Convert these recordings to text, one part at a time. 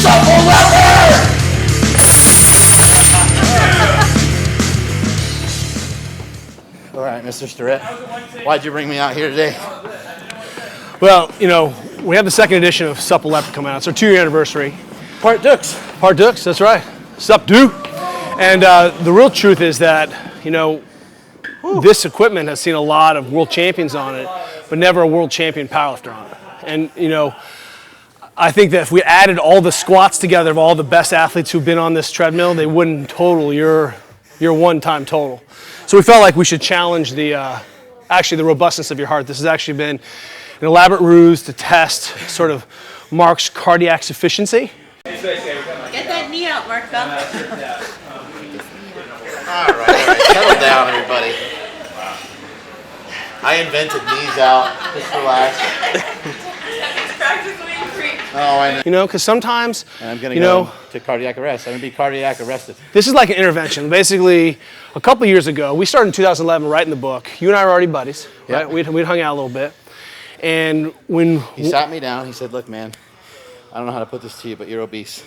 Supple Leopard! All right, Mr. Starrett, why'd you bring me out here today? Well, you know, we have the second edition of Supple Leopard coming out. It's our 2-year anniversary. Part Dukes. Part Dukes, that's right. Sup, Duke. And the real truth is that, you know, this equipment has seen a lot of world champions on it, but never a world champion powerlifter on it. And, you know, I think that if we added all the squats together of all the best athletes who've been on this treadmill, they wouldn't total your one-time total. So we felt like we should challenge actually the robustness of your heart. This has actually been an elaborate ruse to test sort of Mark's cardiac sufficiency. Get that knee out, Mark. All right, settle down, everybody. I invented knees out. Just relax. Oh, I know. You know, because sometimes, and I'm going to go to cardiac arrest. I'm going to be cardiac arrested. This is like an intervention. Basically, a couple years ago, we started in 2011 writing the book. You and I were already buddies, right? We'd hung out a little bit. And when he sat me down, he said, "Look, man, I don't know how to put this to you, but you're obese."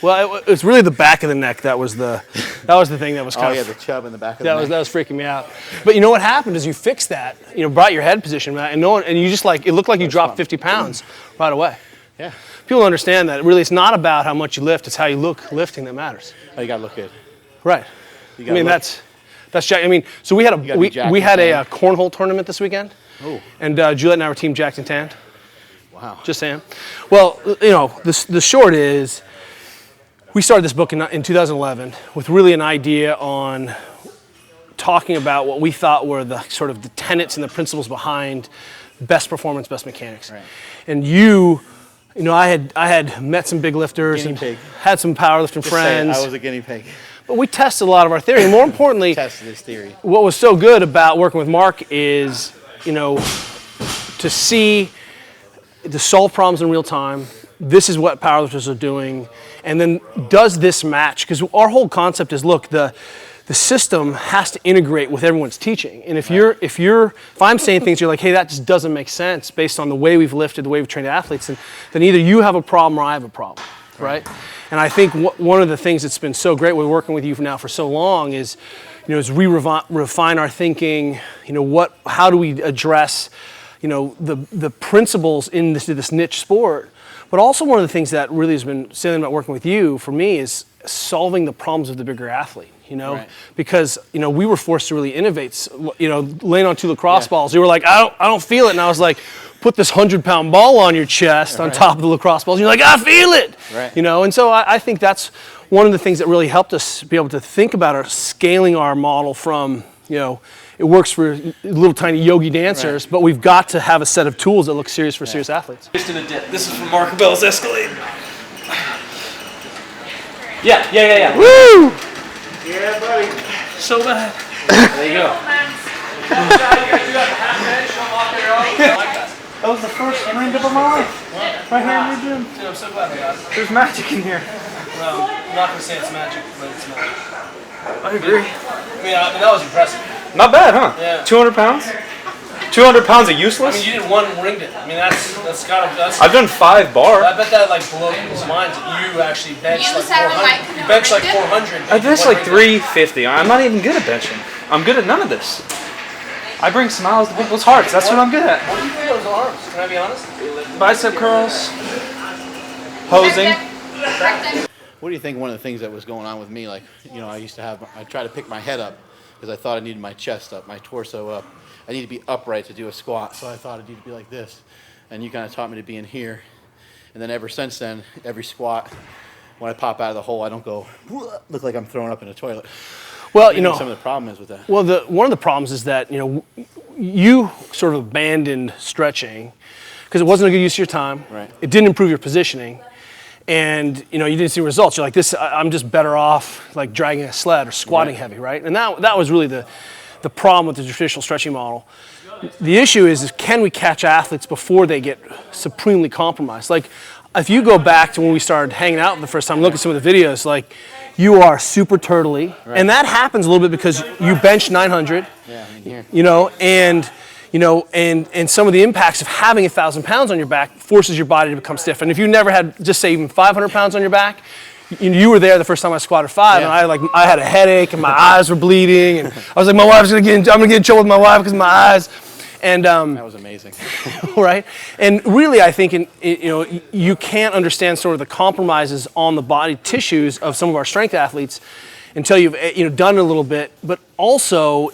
Well, it was really the back of the neck that was the thing that was kind of. Oh yeah, the chub in the back of the neck. That was freaking me out. But you know what happened is you fixed that. You know, brought your head position, and you just like it looked like you dropped 50 pounds right away. Yeah. People understand that really it's not about how much you lift; it's how you look lifting that matters. Oh, you gotta look good. Right. I mean that's Jack. I mean, so we had a cornhole tournament this weekend. Oh. And Juliet and I were team jacked and tanned. Wow. Just saying. Well, you know, the short is, we started this book in 2011 with really an idea on talking about what we thought were the sort of the tenets and the principles behind best performance, best mechanics. Right. And you know, I had met some big lifters and had some powerlifting friends. I was a guinea pig. But we tested a lot of our theory. And more importantly, tested his theory. What was so good about working with Mark is, you know, to solve problems in real time. This is what powerlifters are doing. And then does this match? Because our whole concept is, look, the system has to integrate with everyone's teaching. And if I'm saying things, you're like, hey, that just doesn't make sense based on the way we've lifted, the way we've trained athletes, then either you have a problem or I have a problem, right? And I think one of the things that's been so great with working with you now for so long is, you know, is refine our thinking. You know, how do we address, you know, the principles in this niche sport? But also one of the things that really has been salient about working with you for me is solving the problems of the bigger athlete. You know, because you know we were forced to really innovate. You know, laying on 2 lacrosse balls, you were like, I don't feel it, and I was like, put this 100-pound ball on your chest on top of the lacrosse balls. And you're like, I feel it. Right. You know, and so I think that's one of the things that really helped us be able to think about scaling our model from, you know, it works for little tiny yogi dancers, but we've got to have a set of tools that look serious for serious athletes. Just in a dip. This is from Mark Bell's Escalade. Yeah. Woo! Yeah, buddy. So bad. There you go. That was the first rain dip of my life. Right here in your gym. Dude, I'm so glad I got it. There's magic in here. Well, I'm not going to say it's magic, but it's not. I agree. I mean, that was impressive. Not bad, huh? Yeah. 200 pounds? 200 pounds of useless? I mean, you did one ring dip. I mean, that's kind of... I've done 5 bar. I bet that, like, blew people's minds. You actually benched, like, 400. You benched, like, 400. I benched, like, 350. I'm not even good at benching. I'm good at none of this. I bring smiles to people's hearts. That's what I'm good at. What do you think of those arms? Can I be honest? Bicep curls. Posing. What do you think one of the things that was going on with me, like, you know, I try to pick my head up because I thought I needed my chest up, my torso up. I need to be upright to do a squat, so I thought I need to be like this. And you kind of taught me to be in here. And then ever since then, every squat, when I pop out of the hole, I don't go, look like I'm throwing up in a toilet. Well, you know, some of the problem is with that. Well, one of the problems is that, you know, you sort of abandoned stretching because it wasn't a good use of your time. Right. It didn't improve your positioning. And, you know, you didn't see results. You're like, I'm just better off, like, dragging a sled or squatting heavy, right? And that was really the problem with the traditional stretching model. The issue is can we catch athletes before they get supremely compromised? Like, if you go back to when we started hanging out the first time, look at some of the videos, like, you are super turtly. Right. And that happens a little bit because you bench 900, you know, and and some of the impacts of having 1,000 pounds on your back forces your body to become stiff. And if you never had, just say even 500 pounds on your back, you were there the first time I squatted 5, and I had a headache, and my eyes were bleeding, and I was like, I'm gonna get in trouble with my wife because of my eyes. And that was amazing. Right? And really, I think you can't understand sort of the compromises on the body tissues of some of our strength athletes until you've done it a little bit. But also,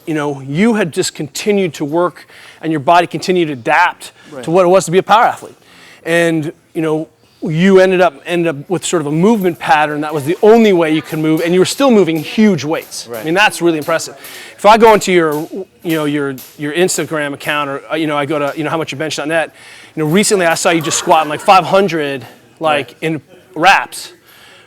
you had just continued to work, and your body continued to adapt to what it was to be a power athlete. And you ended up with sort of a movement pattern that was the only way you could move, and you were still moving huge weights. Right. I mean, that's really impressive. If I go into your Instagram account, or I go to howmuchyoubench.net, recently I saw you just squatting like 500 in reps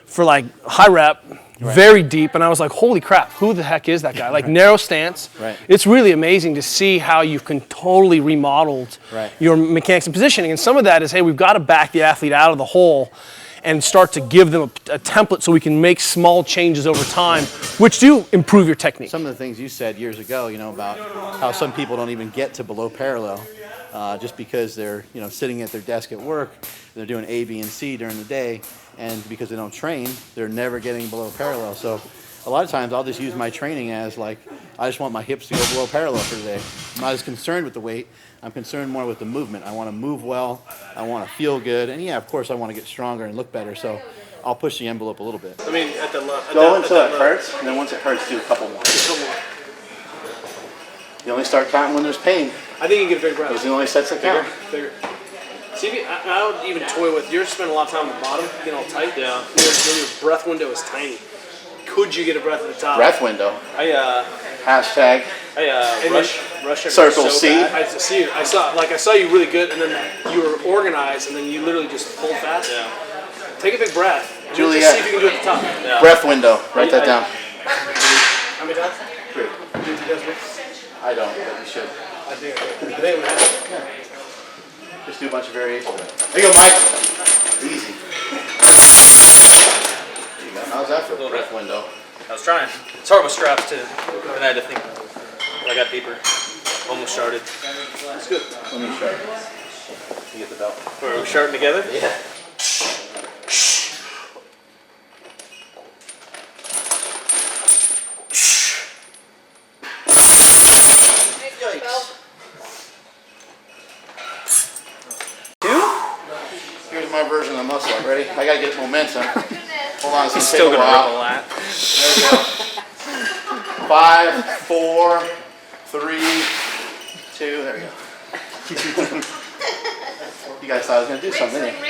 for like high rep, very deep, and I was like, holy crap, who the heck is that guy? Like narrow stance. Right. It's really amazing to see how you can totally remodeled your mechanics and positioning. And some of that is, hey, we've got to back the athlete out of the hole and start to give them a template so we can make small changes over time, which do improve your technique. Some of the things you said years ago, about how some people don't even get to below parallel just because they're, sitting at their desk at work, they're doing A, B, and C during the day, and because they don't train, they're never getting below parallel. So a lot of times I'll just use my training as like, I just want my hips to go below parallel for the day. I'm not as concerned with the weight. I'm concerned more with the movement. I want to move well. I want to feel good. And yeah, of course, I want to get stronger and look better. So I'll push the envelope a little bit. I mean, Go until it hurts, and then once it hurts, do a couple more. You only start counting when there's pain. I think you can get a big breath. Those are the only sets that count. Bigger. See, I would even toy with, you're spending a lot of time on the bottom, getting all tight. Yeah. Your breath window is tiny. Could you get a breath at the top? Breath window. Hashtag. Rush Circle so C. Bad. I see you. I saw you really good, and then you were organized, and then you literally just pulled fast. Yeah. Take a big breath. Juliet. Just see if you can do it at the top. Yeah. Breath window. Write that down. How many times? 3. I don't, but you should. I think we have. Yeah. Just do a bunch of variations. There you go, Mike. Easy. There you go. How's that for a breath window? I was trying. It's hard with straps too. And I had to think. But I got deeper. Almost started. That's good. Let me start. You get the belt. Are we starting together? Yeah. Here's my version of the muscle up. Ready? I gotta get momentum. Hold on, He's still gonna rip a lot. There we go. 5, 4, 3, 2. There we go. You guys thought I was gonna do something, didn't you?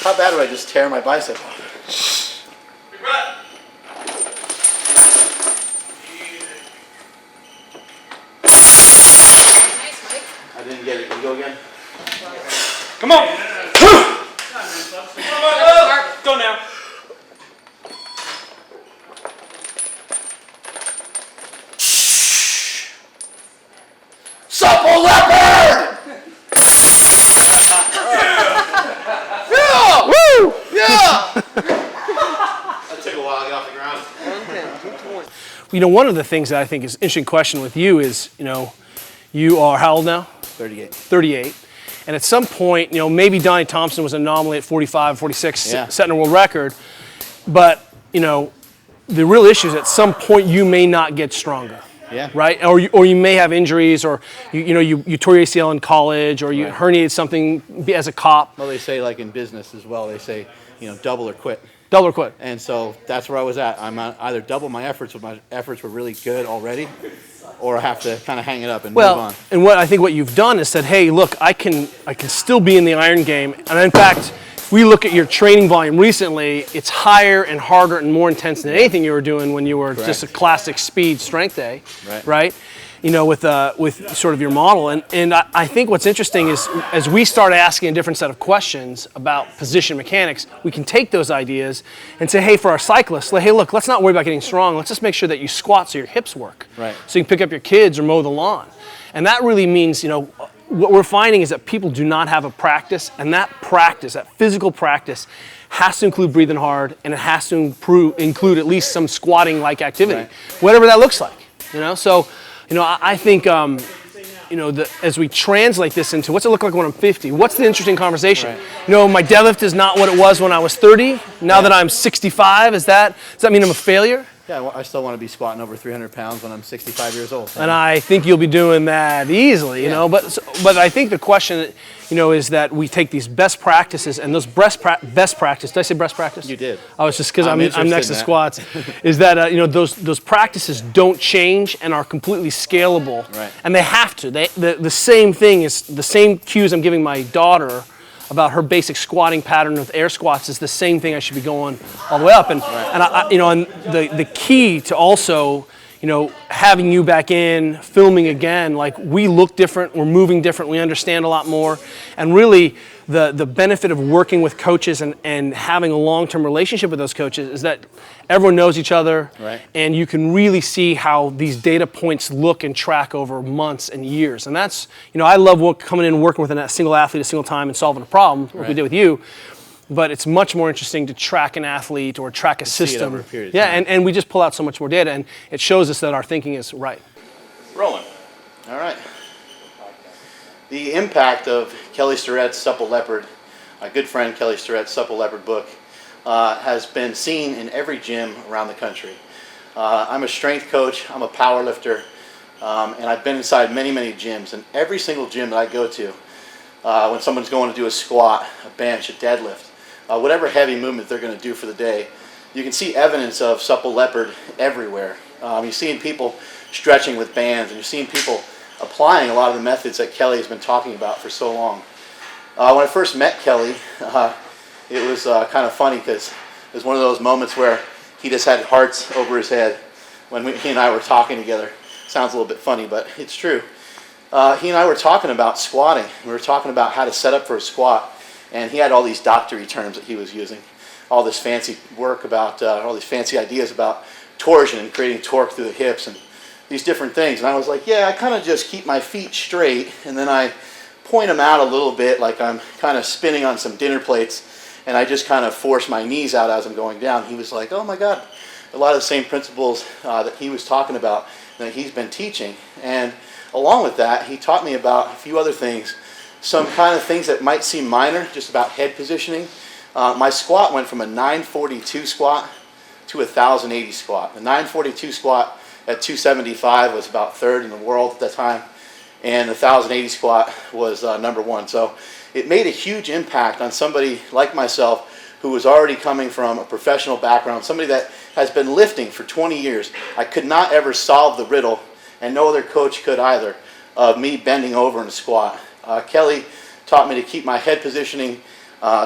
How bad would I just tear my bicep off? I didn't get it. Can you go again? Come on! Go now. Supple Leopard! Yeah! Woo! Yeah! That took a while to get off the ground. One of the things that I think is an interesting question with you is, you are how old now? 38. 38. And at some point, maybe Donnie Thompson was an anomaly at 45, 46, setting a world record. But, the real issue is at some point you may not get stronger. Yeah. Right? Or you may have injuries, or you tore your ACL in college, or you herniated something as a cop. Well, they say like in business as well, they say, double or quit. Double or quit. And so that's where I was at. I'm either double my efforts if my efforts were really good already, or I have to kind of hang it up and move on. And what you've done is said, hey, look, I can still be in the iron game. And in fact, if we look at your training volume recently, it's higher and harder and more intense than anything you were doing when you were just a classic speed strength day, right? With sort of your model. And I think what's interesting is as we start asking a different set of questions about position mechanics, we can take those ideas and say, hey, for our cyclists, hey, look, let's not worry about getting strong. Let's just make sure that you squat so your hips work. Right. So you can pick up your kids or mow the lawn. And that really means, what we're finding is that people do not have a practice, and that practice, that physical practice, has to include breathing hard, and it has to include at least some squatting-like activity, whatever that looks like. So, I think as we translate this into what's it look like when I'm 50, what's the interesting conversation? Right. My deadlift is not what it was when I was 30. Now that I'm 65, does that mean I'm a failure? Yeah, well, I still want to be squatting over 300 pounds when I'm 65 years old. And I think you'll be doing that easily, But I think the question, is that we take these best practices and those best practice. Did I say best practice? You did. I was just because I'm interested next in to that. squats. Is that those practices don't change and are completely scalable, Right. and they have to. The same thing is the same cues I'm giving my daughter about her basic squatting pattern with air squats is the same thing I should be going all the way up. And and the key to also having you back in, filming again, like we look different, we're moving different, we understand a lot more, and really the benefit of working with coaches and having a long-term relationship with those coaches is that everyone knows each other, right. and you can really see how these data points look and track over months and years. And that's, I love coming in and working with a single athlete a single time and solving a problem, like we did with you. But it's much more interesting to track an athlete or track a system. See it over a period of time. And we just pull out so much more data, and it shows us that our thinking is right. Rolling. All right. The impact of Kelly Starrett's Supple Leopard, my good friend Kelly Starrett's Supple Leopard book, has been seen in every gym around the country. I'm a strength coach, I'm a power lifter, and I've been inside many, many gyms. And every single gym that I go to, when someone's going to do a squat, a bench, a deadlift, whatever heavy movement they're going to do for the day, you can see evidence of Supple Leopard everywhere. You're seeing people stretching with bands, and you're seeing people applying a lot of the methods that Kelly has been talking about for so long. When I first met Kelly, it was kind of funny because it was one of those moments where he just had hearts over his head when he and I were talking together. Sounds a little bit funny, but it's true. He and I were talking about squatting. We were talking about how to set up for a squat, and he had all these doctory terms that he was using, all this fancy work about, all these fancy ideas about torsion and creating torque through the hips and these different things. And I was like, yeah, I kind of just keep my feet straight, and then I point them out a little bit like I'm kind of spinning on some dinner plates, and I just kind of force my knees out as I'm going down. He was like, oh my God, a lot of the same principles that he was talking about that he's been teaching. And along with that, he taught me about a few other things, some kind of things that might seem minor, just about head positioning. My squat went from a 942 squat to a 1080 squat. The 942 squat at 275 was about third in the world at that time, and the 1080 squat was number one. So it made a huge impact on somebody like myself who was already coming from a professional background, somebody that has been lifting for 20 years. I could not ever solve the riddle, and no other coach could either, of me bending over in a squat. Kelly taught me to keep my head positioning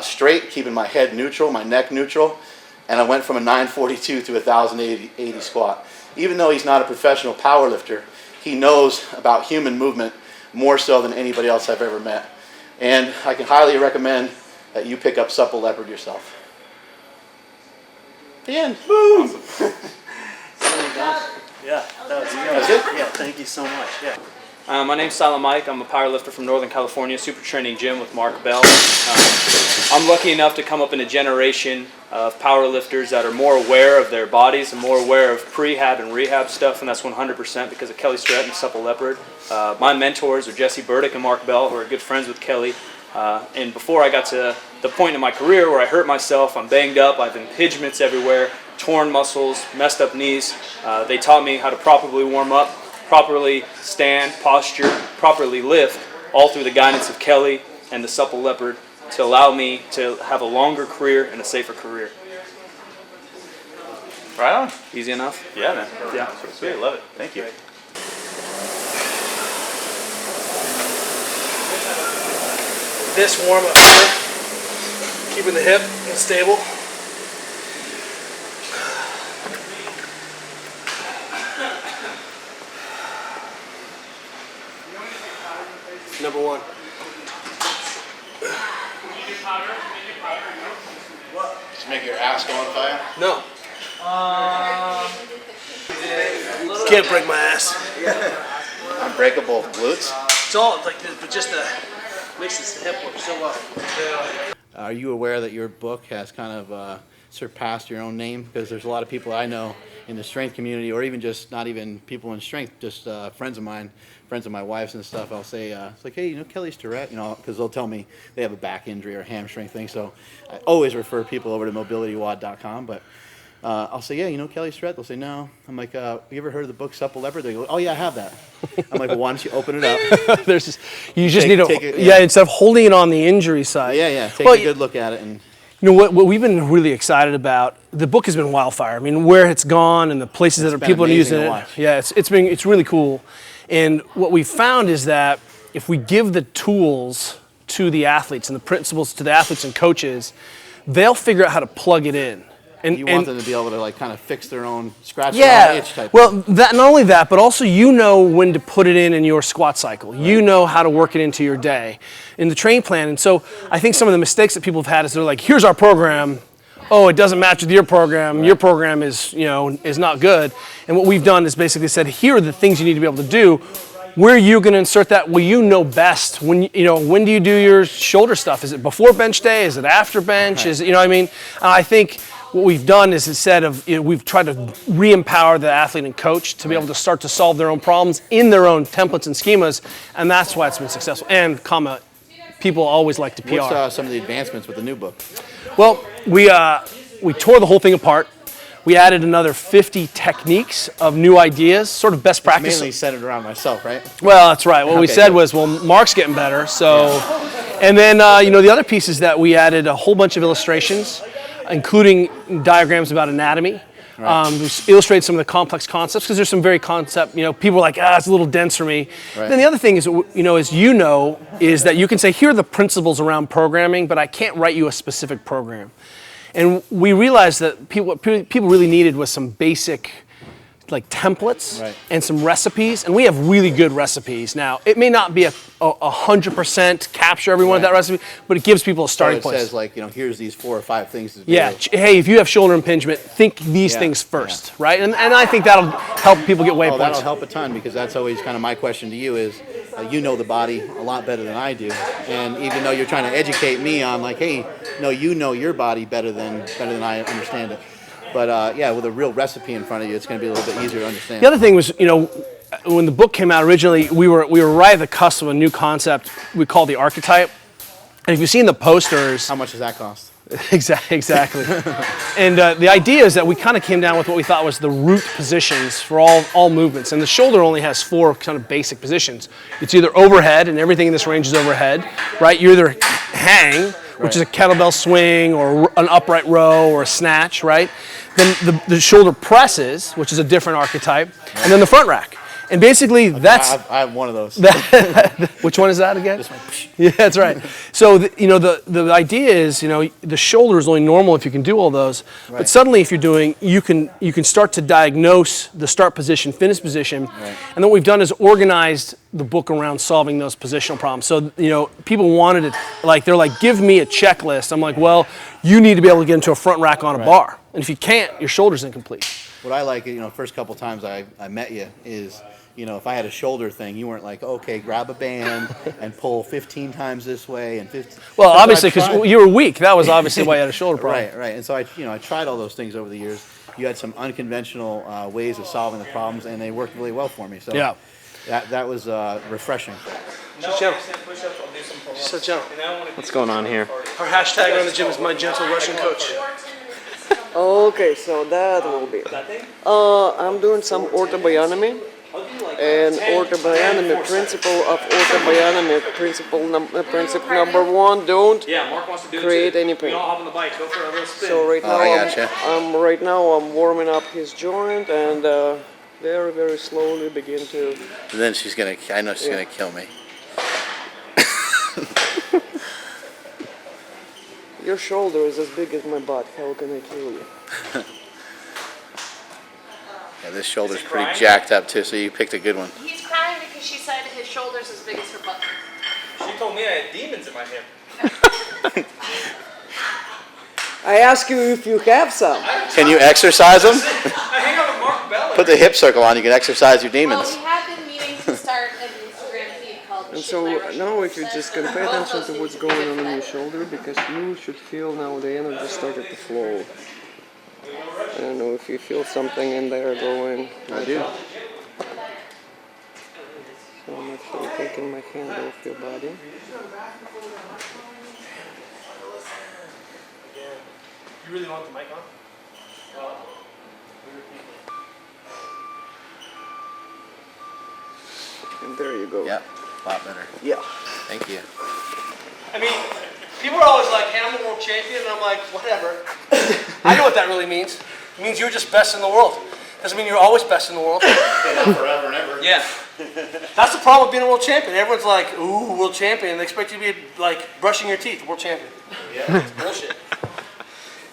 straight, keeping my head neutral, my neck neutral, and I went from a 942 to a 1080 squat. Even though he's not a professional power lifter, he knows about human movement more so than anybody else I've ever met. And I can highly recommend that you pick up Supple Leopard yourself. The end. Boom! Yeah, that was good. That's it? Yeah, thank you so much. Yeah. My name's Silent Mike. I'm a powerlifter from Northern California, Super Training Gym with Mark Bell. I'm lucky enough to come up in a generation of powerlifters that are more aware of their bodies and more aware of prehab and rehab stuff, and that's 100% because of Kelly Starrett and Supple Leopard. My mentors are Jesse Burdick and Mark Bell, who are good friends with Kelly. And before I got to the point in my career where I hurt myself, I'm banged up, I have impingements everywhere, torn muscles, messed up knees, they taught me how to properly warm up, properly stand, posture, properly lift, all through the guidance of Kelly and the Supple Leopard to allow me to have a longer career and a safer career. Right on. Easy enough? Yeah, man. Yeah. Sweet. Love it. Thank you. This warm up here, keeping the hip stable. Number one. Just make your ass go on fire. No. Can't break my ass. Unbreakable glutes. It's all like this, but just makes the hip work so well. Are you aware that your book has kind of surpass your own name, because there's a lot of people I know in the strength community, or even just not even people in strength, just friends of mine, friends of my wife's and stuff. I'll say, it's like, hey, you know Kelly Starrett, you know, because they'll tell me they have a back injury or hamstring thing. So I always refer people over to mobilitywod.com. But I'll say, yeah, you know Kelly Starrett? They'll say, no. I'm like, you ever heard of the book Supple Leopard? They go, oh yeah, I have that. I'm like, well, why don't you open it up? You just need to, instead of holding it on the injury side. Take a good look at it. And you know what we've been really excited about. The book has been wildfire. I mean, where it's gone and the places that people are using it. Yeah, it's really cool. And what we found is that if we give the tools to the athletes and the principles to the athletes and coaches, they'll figure out how to plug it in. And you want them to be able to like kind of fix their own, scratch their own itch type. Well, that not only that, but also you know when to put it in your squat cycle. Right. You know how to work it into your day, in the training plan. And so I think some of the mistakes that people have had is they're like, here's our program. Oh, it doesn't match with your program. Right. Your program is not good. And what we've done is basically said, here are the things you need to be able to do. Where are you going to insert that? Well, you know best. When when do you do your shoulder stuff? Is it before bench day? Is it after bench? Is it, you know what I mean? I think what we've done is instead of, we've tried to re-empower the athlete and coach to be able to start to solve their own problems in their own templates and schemas, and that's why it's been successful. And, people always like to PR. What's some of the advancements with the new book? Well, we tore the whole thing apart. We added another 50 techniques of new ideas, sort of best practice. Mainly centered around myself, right? Well, that's right. What we said was, well, Mark's getting better, so. And then, the other piece is that we added a whole bunch of illustrations, including diagrams about anatomy. Right. We illustrate some of the complex concepts, because there's some very concept, people are like, it's a little dense for me. Right. Then the other thing is, is that you can say, here are the principles around programming, but I can't write you a specific program. And we realized that people really needed was some basic templates and some recipes, and we have really good recipes. Now, it may not be a 100% capture everyone with that recipe, but it gives people a starting place. It says here's these 4 or 5 things to do. Yeah, hey, if you have shoulder impingement, think these things first, right? And I think that'll help people get waypoints. That'll help a ton, because that's always kind of my question to you is, you know the body a lot better than I do, and even though you're trying to educate me on hey, no, you know your body better than I understand it. But with a real recipe in front of you, it's going to be a little bit easier to understand. The other thing was, when the book came out originally, we were right at the cusp of a new concept we call the archetype. And if you've seen the posters, how much does that cost? Exactly. And the idea is that we kind of came down with what we thought was the root positions for all movements. And the shoulder only has 4 kind of basic positions. It's either overhead, and everything in this range is overhead, right? You either hang, which is a kettlebell swing or an upright row or a snatch, right? Then the shoulder presses, which is a different archetype, and then the front rack. And basically, that's... I have one of those. Which one is that again? Yeah, that's right. So, the idea is, the shoulder is only normal if you can do all those. Right. But suddenly, if you're doing, you can start to diagnose the start position, finish position. Right. And what we've done is organized the book around solving those positional problems. So, people wanted it, they're like, give me a checklist. I'm like, well, you need to be able to get into a front rack on a bar. And if you can't, your shoulder's incomplete. What I like, first couple times I met you is, if I had a shoulder thing, you weren't like, okay, grab a band and pull 15 times this way and 15. Well, obviously, because you were weak. That was obviously why you had a shoulder problem. Right. And so I tried all those things over the years. You had some unconventional ways of solving the problems, and they worked really well for me. So that was refreshing. Sit down. What's going on here? Our hashtag around the gym is my gentle Russian coach. Okay, so that will be. I'm doing some orthobionomy. And orthobionomy, principle of orthobionomy, principle number 1, don't create any pain. So right now I'm warming up his joint, and very, very slowly begin to. And then I know she's gonna kill me. Your shoulder is as big as my butt. How can I kill you? Yeah, this shoulder's pretty jacked up too, so you picked a good one. He's crying because she said his shoulder's as big as her butt. She told me I had demons in my hip. I ask you if you have some. Can you exercise them? I hang out with Mark Bell. Put the hip circle on, you can exercise your demons. Well, we have been meaning to start an Instagram feed called And so now if you just can pay attention to what's going on in your shoulder, because you should feel now the energy started to flow. don't know if you feel something in there going. I do. So I'm actually taking my hand off your body. You really want the mic on? And there you go. Yep, a lot better. Yeah. Thank you. I mean, people are always like, hey, I'm the world champion, and I'm like, whatever. I know what that really means. It means you're just best in the world. Doesn't mean you're always best in the world. Forever and ever. Yeah. That's the problem with being a world champion. Everyone's like, ooh, world champion. They expect you to be like brushing your teeth, world champion. Yeah. It's bullshit.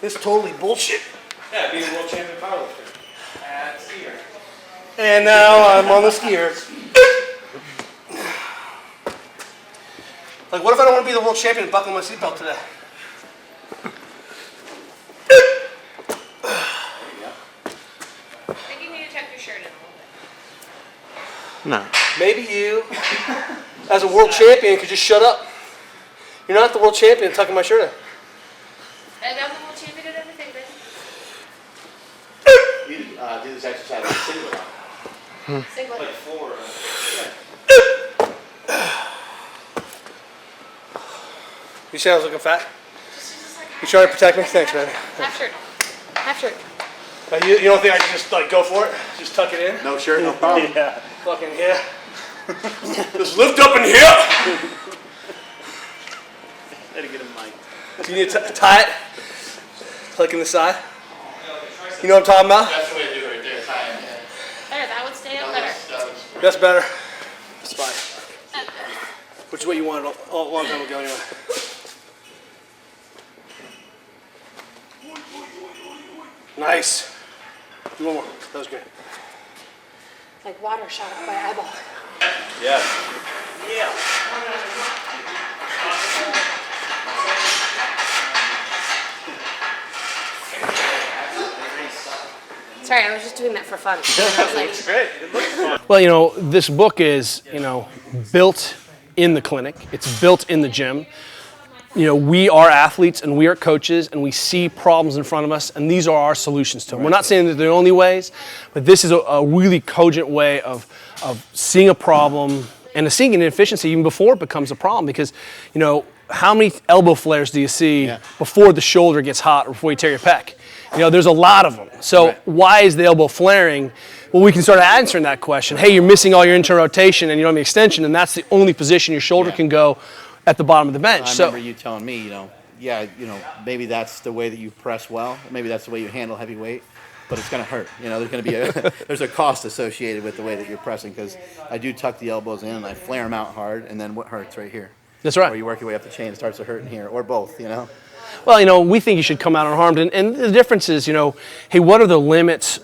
It's totally bullshit. Yeah, being a world champion powerlifter. At skier. And now I'm on the skiers. Like, what if I don't want to be the world champion and buckle my seatbelt today? I think you need to tuck your shirt in a little bit. No. Maybe you, as a world champion, could just shut up. You're not the world champion tucking my shirt in. And I'm the world champion at everything, baby. You do this exercise with single on. Singlet. Like floor. You say I was looking fat? You trying to protect me? Thanks, man. Half shirt. Half shirt. You don't think I can just like go for it? Just tuck it in? No shirt, no problem. Yeah. Fucking yeah. Just lift up in here. Gotta get a mic. Do you need to tie it? Like in the side? You know what I'm talking about? That's the way to do it right there. Tie it. There, that would stay up better. That's better. That's fine. Which is what you wanted a long time ago anyway. Nice. Do one more. That was good. Like water shot up my eyeball. Yeah. Yeah. Sorry, I was just doing that for fun. I was like, Great. It looks fun. Well, you know, this book is, built in the clinic. It's built in the gym. You know, we are athletes and we are coaches and we see problems in front of us and these are our solutions to them. We're not saying that they're the only ways, but this is a really cogent way of seeing a problem and seeing an inefficiency even before it becomes a problem because, how many elbow flares do you see before the shoulder gets hot or before you tear your pec? There's a lot of them. So why is the elbow flaring? Well, we can start answering that question. Hey, you're missing all your internal rotation and you don't have the extension and that's the only position your shoulder can go at the bottom of the bench. I remember you telling me, maybe that's the way that you press well. Maybe that's the way you handle heavy weight, but it's going to hurt. There's going to be there's a cost associated with the way that you're pressing because I do tuck the elbows in and I flare them out hard, and then what hurts right here. That's right. Where you work your way up the chain, it starts to hurt in here, or both. Well, we think you should come out unharmed, and the difference is, hey, what are the limits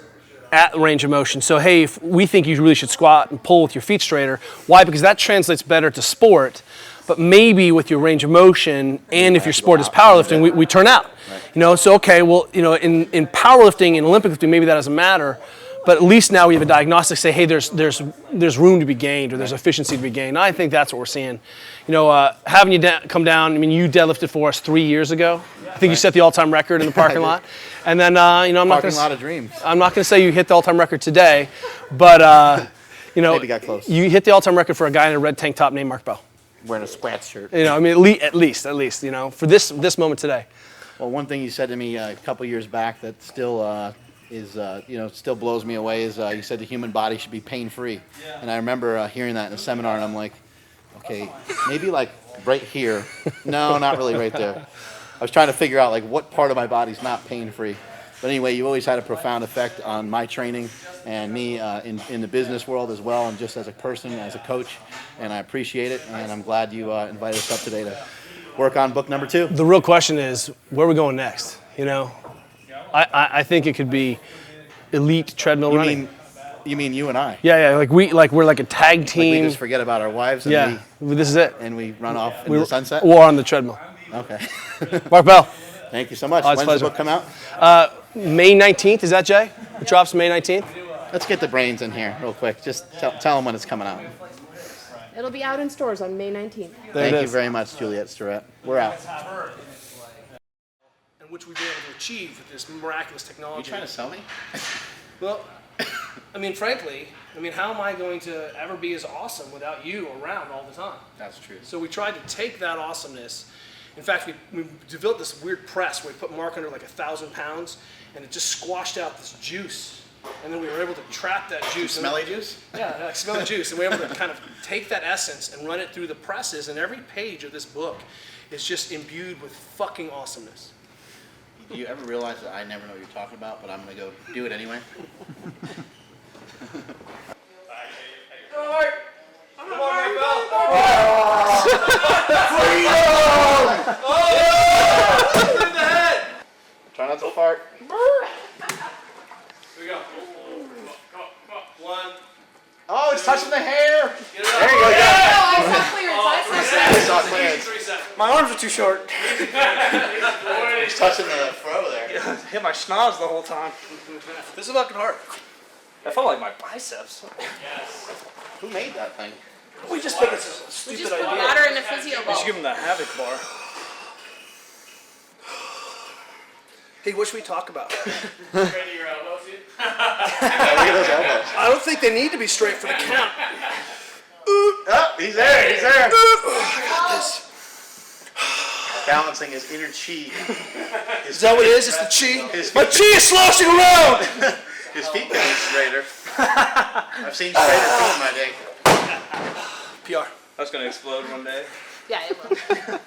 at range of motion? So, hey, if we think you really should squat and pull with your feet straighter. Why? Because that translates better to sport. But maybe with your range of motion and if your sport is powerlifting, we turn out. Right. So okay, well, in powerlifting and Olympic lifting, maybe that doesn't matter. But at least now we have a diagnostic say, hey, there's room to be gained or there's efficiency to be gained. And I think that's what we're seeing. Having you come down, you deadlifted for us 3 years ago. I think you set the all-time record in the parking lot. And then, I'm not Parking lot of dreams. I'm not going to say you hit the all-time record today, but, Maybe got close. You hit the all-time record for a guy in a red tank top named Mark Bell. Wearing a sweatshirt. At least, for this moment today. Well, one thing you said to me a couple years back that still still blows me away is you said the human body should be pain-free. And I remember hearing that in a seminar, and I'm like, okay, maybe like right here. No, not really right there. I was trying to figure out like what part of my body's not pain-free. But anyway, you always had a profound effect on my training and me in the business world as well, and just as a person, as a coach, and I appreciate it. And I'm glad you invited us up today to work on book number 2. The real question is, where are we going next? I think it could be elite treadmill running. You mean you and I? Yeah, we're like a tag team. Like we just forget about our wives and this is it. we run off into the sunset? Or on the treadmill. Okay. Mark Bell. Thank you so much. It's When's pleasure. the book come out? May 19th, is that Jay? It drops May 19th. Let's get the brains in here real quick. Just tell them when it's coming out. it'll be out in stores on May 19th. Thank you very much, Juliet Starrett. We're out. which we've been able to achieve with this miraculous You technology. trying to sell me? Well, I mean, frankly, how am I going to ever be as awesome without you around all the time? That's true. So we tried to take that awesomeness. In fact, we developed this weird press where we put Mark under like 1,000 pounds, and it just squashed out this juice. And then we were able to trap that juice. Smelly juice? Yeah, like smelly juice. And we were able to kind of take that essence and run it through the presses, and every page of this book is just imbued with fucking awesomeness. Do you ever realize that I never know what you're talking about, but I'm going to go do it anyway? Try not to fart. Here we go. One. Oh, it's touching the hair. Get it There you go. Yeah. Oh, I saw clearance. I saw clearance. 3 seconds. My arms are too short. It's touching the fro there. Hit my schnoz the whole time. This is fucking hard. I felt like my biceps. Who made that thing? We just think it's a We stupid just put idea. water in a physio You ball. should give him the Havoc bar. Hey, what should we talk about? Look at those elbows. I don't think they need to be straight for the count. Oh, he's there. He's there. This. Balancing his inner chi. Is that what it is? It's the chi? His My chi is sloshing around! His feet getting straighter. I've seen straighter feet in my day. PR. That's gonna explode one day. Yeah, it will.